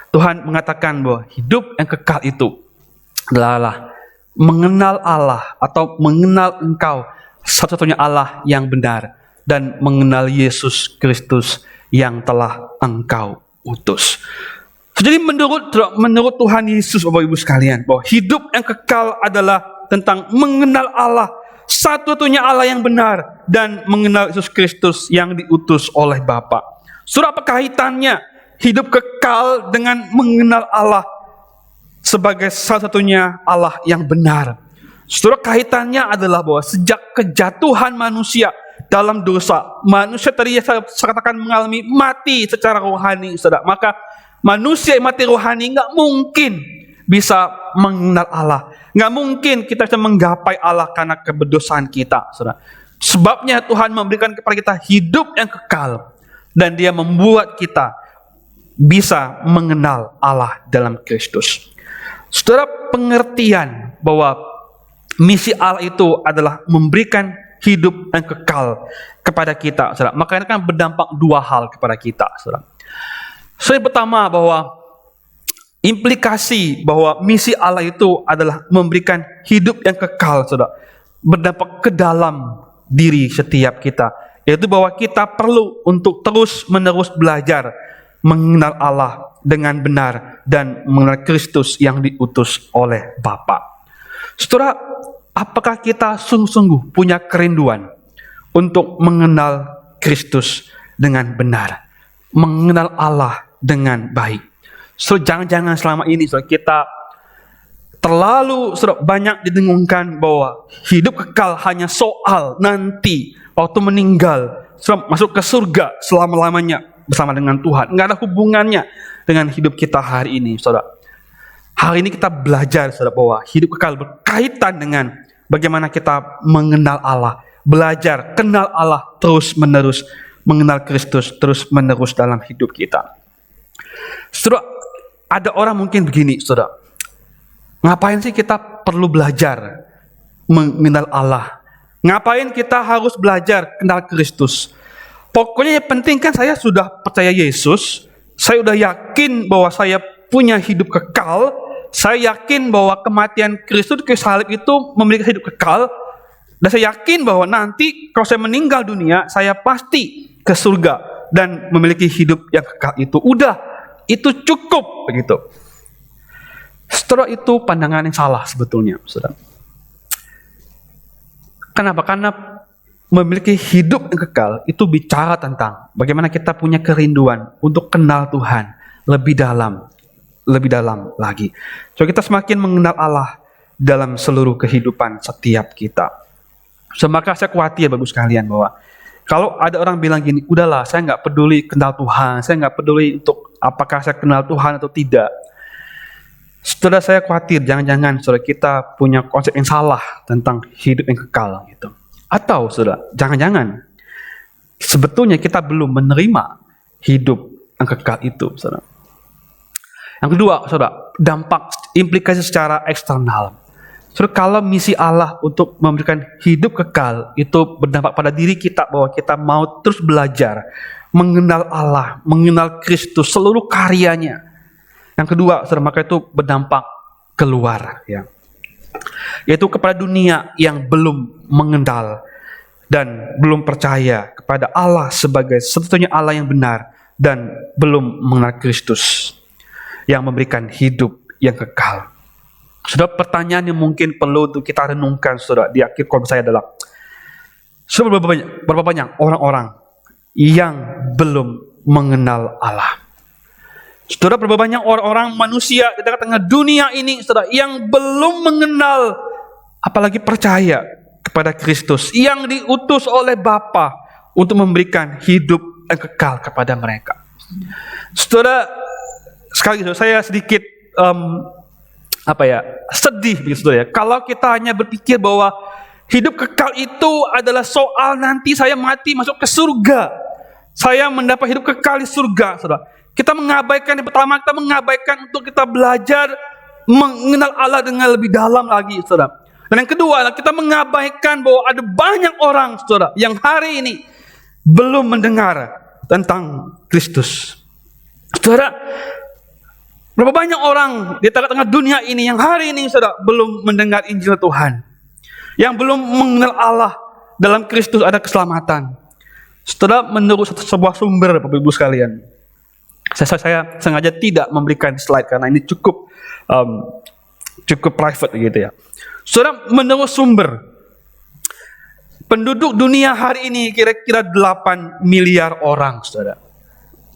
Tuhan mengatakan bahwa hidup yang kekal itu adalah mengenal Allah atau mengenal Engkau satu-satunya Allah yang benar dan mengenal Yesus Kristus yang telah Engkau utus. Jadi menurut Tuhan Yesus, Bapak Ibu sekalian, bahwa hidup yang kekal adalah tentang mengenal Allah satu-satunya Allah yang benar dan mengenal Yesus Kristus yang diutus oleh Bapa. Saudara, apa kaitannya hidup kekal dengan mengenal Allah sebagai satu-satunya Allah yang benar? Saudara, kaitannya adalah bahwa sejak kejatuhan manusia dalam dosa, manusia tadi saya katakan mengalami mati secara rohani, saudara. Maka manusia yang mati rohani nggak mungkin bisa mengenal Allah. Nggak mungkin kita bisa menggapai Allah karena keberdosaan kita, saudara. Sebabnya Tuhan memberikan kepada kita hidup yang kekal dan Dia membuat kita bisa mengenal Allah dalam Kristus. Saudara, pengertian bahwa misi Allah itu adalah memberikan hidup yang kekal kepada kita, saudara. Maka ini kan berdampak dua hal kepada kita, saudara. Yang pertama, bahwa implikasi bahwa misi Allah itu adalah memberikan hidup yang kekal, saudara, berdampak ke dalam diri setiap kita, yaitu bahwa kita perlu untuk terus-menerus belajar mengenal Allah dengan benar, dan mengenal Kristus yang diutus oleh Bapa. Saudara, apakah kita sungguh-sungguh punya kerinduan untuk mengenal Kristus dengan benar, mengenal Allah dengan baik? So, jangan-jangan selama ini kita terlalu banyak didengungkan bahwa hidup kekal hanya soal nanti waktu meninggal, masuk ke surga selama-lamanya bersama dengan Tuhan. Nggak ada hubungannya dengan hidup kita hari ini, saudara. Hari ini kita belajar, saudara, bahwa hidup kekal berkaitan dengan bagaimana kita mengenal Allah, belajar kenal Allah terus-menerus, mengenal Kristus terus-menerus dalam hidup kita. Saudara, ada orang mungkin begini, saudara. Ngapain sih kita perlu belajar mengenal Allah? Ngapain kita harus belajar kenal Kristus? Pokoknya yang penting kan saya sudah percaya Yesus, saya sudah yakin bahwa saya punya hidup kekal, saya yakin bahwa kematian Kristus ke salib itu memiliki hidup kekal, dan saya yakin bahwa nanti kalau saya meninggal dunia, saya pasti ke surga dan memiliki hidup yang kekal itu. Udah, itu cukup begitu. Setelah itu pandangan yang salah sebetulnya, saudara. Kenapa? Karena memiliki hidup yang kekal itu bicara tentang bagaimana kita punya kerinduan untuk kenal Tuhan lebih dalam lagi. So kita semakin mengenal Allah dalam seluruh kehidupan setiap kita. So, maka saya khawatir bagus sekalian bahwa kalau ada orang bilang gini, udahlah saya nggak peduli kenal Tuhan, saya nggak peduli untuk apakah saya kenal Tuhan atau tidak. Saudara, saya khawatir jangan-jangan saudara kita punya konsep yang salah tentang hidup yang kekal gitu. Atau saudara, jangan-jangan sebetulnya kita belum menerima hidup yang kekal itu, saudara. Yang kedua, saudara, dampak implikasi secara eksternal. Saudara, kalau misi Allah untuk memberikan hidup kekal itu berdampak pada diri kita, bahwa kita mau terus belajar mengenal Allah, mengenal Kristus, seluruh karyanya. Yang kedua, saudara, maka itu berdampak keluar, ya. Yaitu kepada dunia yang belum mengenal dan belum percaya kepada Allah sebagai satu-satunya Allah yang benar, dan belum mengenal Kristus yang memberikan hidup yang kekal. Saudara, pertanyaan yang mungkin perlu untuk kita renungkan, saudara, di akhir khotbah saya adalah, berapa banyak orang-orang yang belum mengenal Allah? Saudara, berapa banyak orang-orang manusia di tengah-tengah dunia ini, saudara, yang belum mengenal, apalagi percaya kepada Kristus yang diutus oleh Bapa untuk memberikan hidup yang kekal kepada mereka. Saudara, sekali lagi saya sedikit sedih begitu, saudara, ya. Kalau kita hanya berpikir bahwa hidup kekal itu adalah soal nanti saya mati masuk ke surga, saya mendapat hidup kekal di surga, saudara. Kita mengabaikan yang pertama, kita mengabaikan untuk kita belajar mengenal Allah dengan lebih dalam lagi, saudara. Dan yang kedua, kita mengabaikan bahwa ada banyak orang, saudara, yang hari ini belum mendengar tentang Kristus. Saudara, berapa banyak orang di tengah-tengah dunia ini yang hari ini, saudara, belum mendengar Injil Tuhan, yang belum mengenal Allah dalam Kristus ada keselamatan. Saudara, menurut sebuah sumber, Bapak Ibu sekalian, saya sengaja tidak memberikan slide karena ini cukup private gitu ya. Saudara, menurut sumber, penduduk dunia hari ini kira-kira 8 miliar orang, saudara.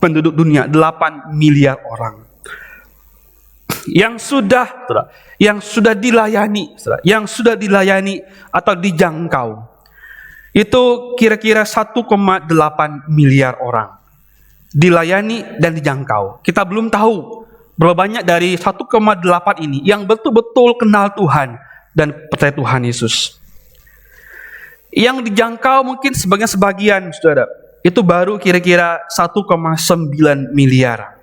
Penduduk dunia 8 miliar orang. Yang sudah dilayani, saudara, yang sudah dilayani atau dijangkau, itu kira-kira 1,8 miliar orang. Dilayani dan dijangkau. Kita belum tahu berapa banyak dari 1,8 ini yang betul-betul kenal Tuhan dan percaya Tuhan Yesus. Yang dijangkau mungkin sebagian, saudara, itu baru kira-kira 1,9 miliar.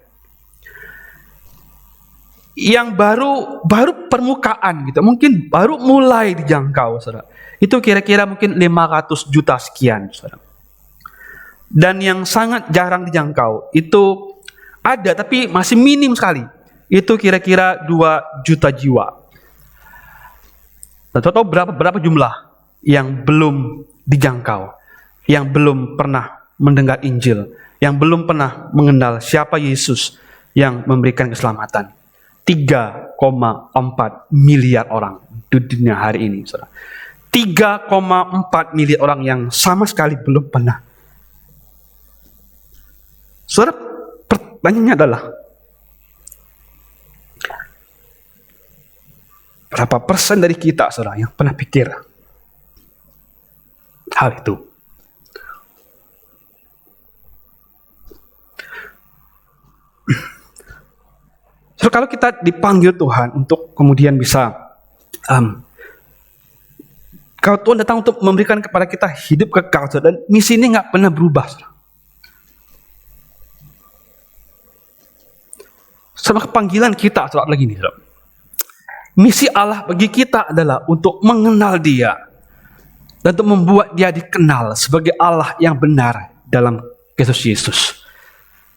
Yang baru permukaan gitu, mungkin baru mulai dijangkau, saudara. Itu kira-kira mungkin 500 juta sekian, saudara. Dan yang sangat jarang dijangkau itu ada tapi masih minim sekali. Itu kira-kira 2 juta jiwa. Dan tahu berapa jumlah yang belum dijangkau, yang belum pernah mendengar Injil, yang belum pernah mengenal siapa Yesus yang memberikan keselamatan. 3,4 miliar orang di dunia hari ini, saudara. 3,4 miliar orang yang sama sekali belum pernah. Saudara, pertanyaannya adalah, berapa persen dari kita, saudara, yang pernah pikir hal itu? Saudara, kalau kita dipanggil Tuhan untuk kemudian bisa, kalau Tuhan datang untuk memberikan kepada kita hidup kekal, saudara, dan misi ini nggak pernah berubah, saudara. Sama panggilan kita, saudara, lagi nih, saudara. Misi Allah bagi kita adalah untuk mengenal Dia dan untuk membuat Dia dikenal sebagai Allah yang benar dalam Kristus Yesus.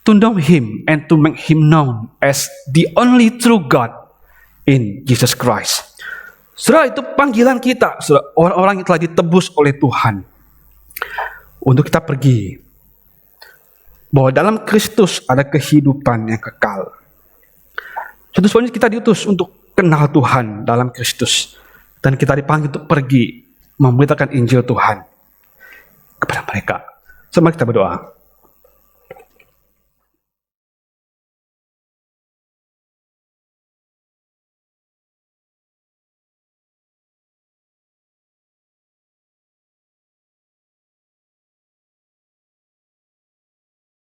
To know Him and to make Him known as the only true God in Jesus Christ. Saudara, itu panggilan kita, saudara, orang-orang yang telah ditebus oleh Tuhan, untuk kita pergi bahwa dalam Kristus ada kehidupan yang kekal. Satu sebabnya kita diutus untuk kenal Tuhan dalam Kristus, dan kita dipanggil untuk pergi memberitakan Injil Tuhan kepada mereka. Mari kita berdoa.